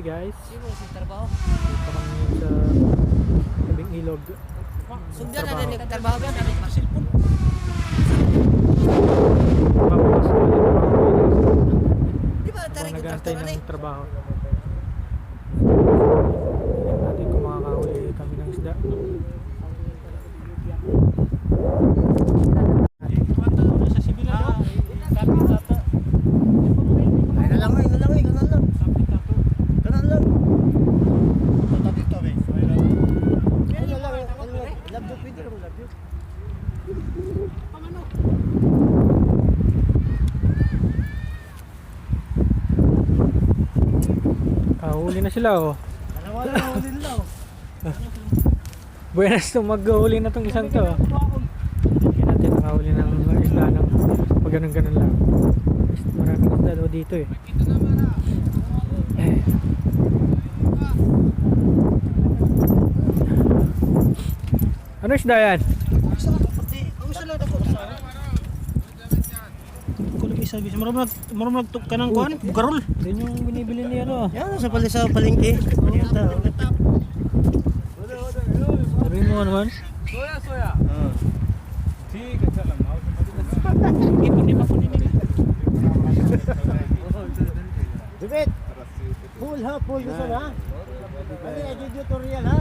guys. Sino si trabaho? Ito kami sa tabing ilog. Sugdan na din nagtrabaho ba? Dami pa cellphone. Papawas ulit Di ba tarik yung nag-aantay traktor ng na trabaho. Tingnan natin kung makakahuli kami ng isda. Huli na sila oh. Buenas to maghuli na tong isang to. Hindi natin nakahuli ng isda ng pag ganun lang. Maraming isda daw dito eh. Ano isda yan? Marunong ka ng kuhan, garol. Yun yung binibili niya ano. Yan, sa palengke. Sabihin mo naman. सोया ठीक है चल हम Dibit, full ha, full gusto na. Ano yung tutorial ha?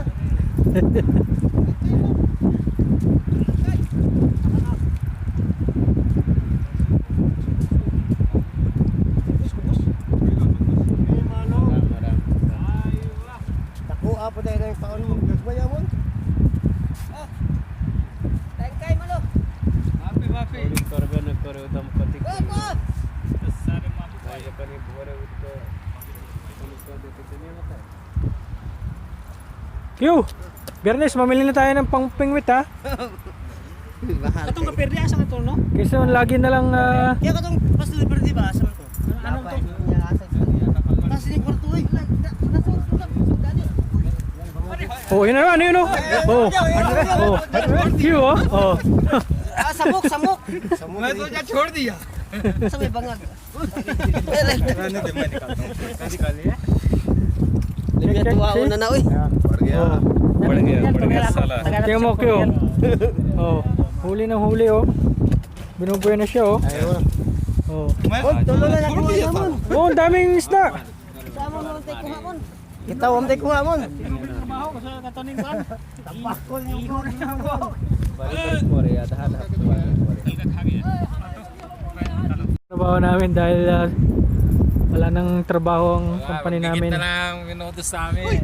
Ako apo dahil na yung paon mong gagmaya mo. Tangkay mo lo. माफी माफी करबे न करे दंपति Go go. सारे माफी भाई करीब बोरे उसको पुलिस को देते थे नहीं होता Q! Bernes, mamili na tayo ng pangpingwit ha. Katong kapirdi asa ka to, no? Kasi lagi na lang Kaya katong pas liberty ba asa to? Ano to? Kasi ni kwarto eh. oh, yun na ano yun oh. Oh. Oh. Q oh. Oh. Ah, samok. मैं तो क्या छोड़ दिया Sa may bangag. रहने दे मैं निकालता हूँ निकाल लिया Libya tuwa na na oy. बढ़ गया साला Tingnan mo Q. Oh. Huli ng huli oh. Binubuhay na siya oh. Oh. मैं Tulo na natin din mo. Oh, ang daming isda. Sama mo tay kuha mon. Kita om tay kuha mo. Trabaho ko sa katoning kan. Tapakol yung guri mo. बारी बोरे आधा आधा बोरे Trabaho namin dahil wala nang trabaho ang company namin. Kita lang minuto sa amin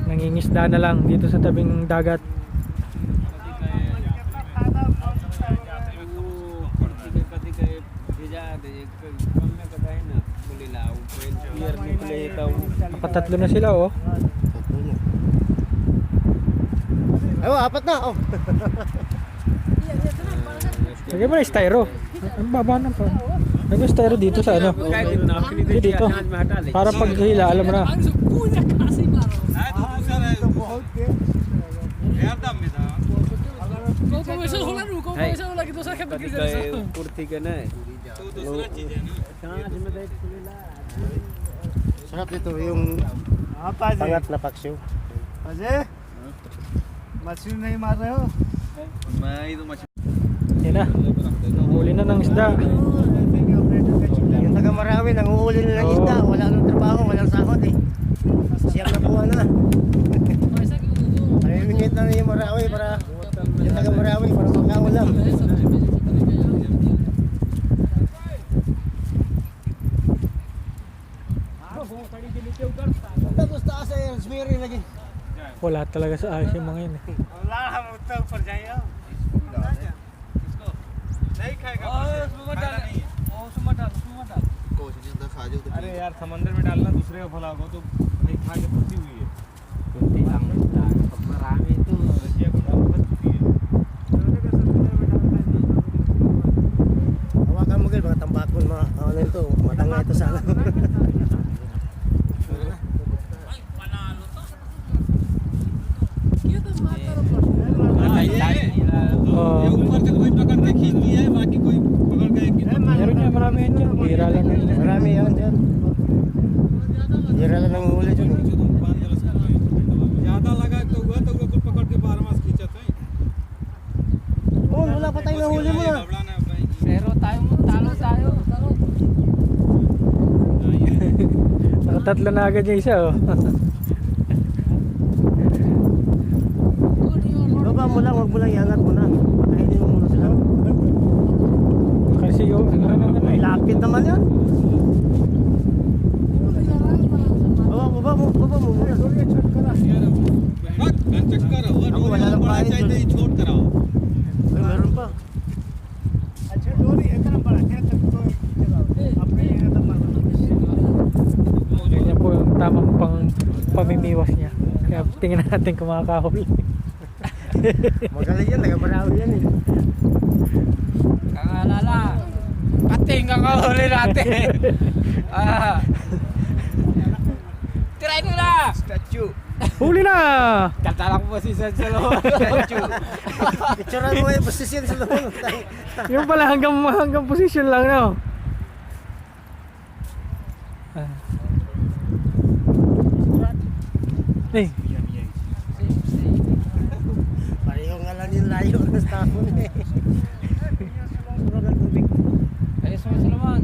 Nangingisda na lang dito sa tabing dagat. कति कहीं भेजा दे एक कम में कदा है ना बोले लाओ पियर निकले तो Nakatatlo na sila oh. Ayo, apat na. Oh. Lagyan mo na styro. Ang baba na pa. Lagyan mo styro dito sa ano. Hindi dito. Para pag hila, alam mo na. कति कहीं कुर्ती के ना Sarap ito yung pangat na paksiw. मछली नहीं मार रहे हो मैं तो मछली Yan na. Huli na ng isda. Yung taga Marawi, nanguhuli na ng isda. Wala nang trabaho, walang sahod eh. Siyang nakuha na. Nalimingit na yung Marawi para yung taga Marawi para makaulam. Tapos taas ay Rosemary lagi. Wala talaga sa ayos yung mga yun eh. अल्लाह हम उत्तर ऊपर जाइए नहीं खाएगा अरे यार समंदर में डालना दूसरे का भला होगा तो नहीं खा के फंसी हुई है कुर्ती marami itu रजिया को डाल फंसी है Hawakan mo kayo, mga tambakon, mga ano ito, matanga ito sana. Oh. ये ऊपर से कोई पकड़ के खींचती है बाकी कोई पकड़ के Meron niya marami yan dyan. Bira lang yun. Marami yan dyan. Hira lang ng huli. dapat tayo nahuli mo na. Pero tayo mo, talo tayo. Nakatatlo na agad yung isa oh. Baba mo lang, huwag mo lang iangat mo na. Patayin mo muna sila. Kasi yung Ay, lapit naman yan. Baba mo muna. Ako, wala lang kain doon. Ay, meron pa. ganyan po yung tamang pamimiwas niya. Kaya tingnan natin kung makakahuli. Magaling yan, taga-Marawi yan eh. Kangalala. Pating kakahuli natin. Try ko na! Statue. Huli na! Kanta lang po si San Salomon. Statue. Picturean mo yung posisyon sa loob. Yung pala hanggang position lang no. Eh, Pareho nga lang yung layo ng stahon eh. Surag ang tubig. Ayos mo Salomon.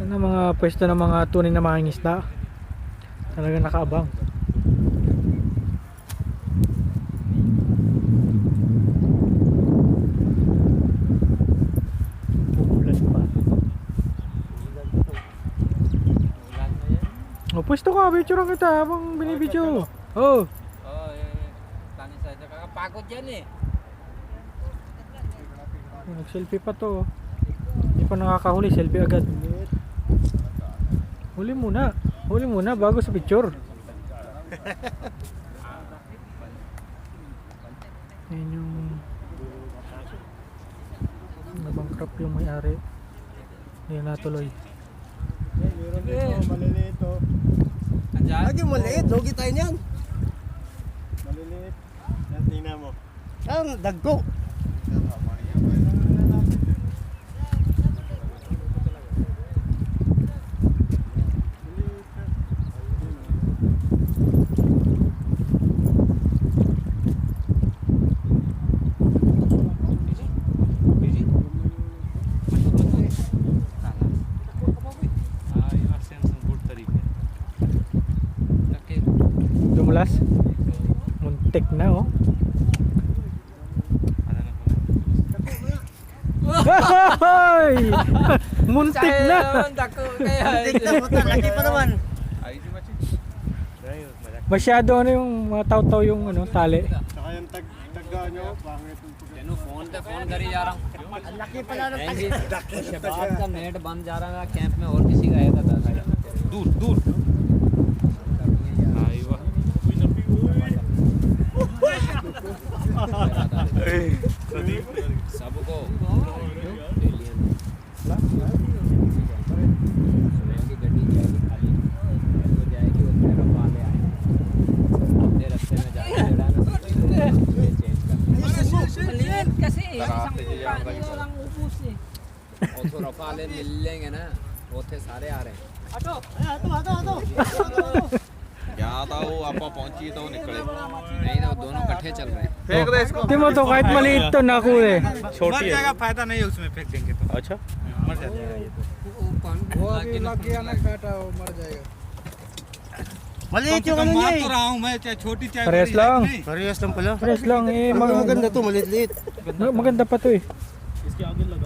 ano mga pwesto ng mga tunay na mga isda. Talaga nakaabang. Bubulan pa. O pwesto ka, picture kita habang binibidyo. Oh. Oh, Tanis sa kakapagod yan eh. Nag-selfie pa to. Hindi pa nakakahuli, selfie agad. Huli muna bago sa picture. Yan yung nabankrupt yung may-ari. Hindi natuloy. Meron dito, maliliit oh. Andyan? Lagi maliit, logi tayo niyan. Maliliit. Yan, tingnan mo. Ang dagko. Dumulas. Muntik na oh. Hoy! Muntik na. Muntik na, puta, laki pa naman. Masyado ano yung mga taw-taw yung ano tali. Saka yung tagga nyo, pangit yung pagka. Phone करी जा रहा हूँ Ang laki pala ng शबाब का मिनट बंद जा रहा है कैंप में और किसी का है था दूर दूर सबको गड्डी जाएगी खाली वो जाएगी उसमें रफा ले आए अपने रास्ते में जाएगी चेंज कैसे तो रफा ले मिल लेंगे ना वो थे सारे आ रहे हैं यहाँ था वो आपा पहुंची तो निकले नहीं ना वो दोनों इकट्ठे चल रहे हैं फेंक दे इसको Tingnan mo to kahit maliit to nakuli. मर जाएगा फायदा नहीं है उसमें फेंक देंगे तो अच्छा. मर जाएगा ये तो वो अभी लग गया ना Maliit yung ano niya मार eh. तो रहा हूँ मैं चाहे छोटी चाहे Parehas बड़ी, lang. नहीं। Parehas lang pala. Fresh lang eh. Maganda to, maliit-liit. Maganda pa to eh. इसके आगे लगा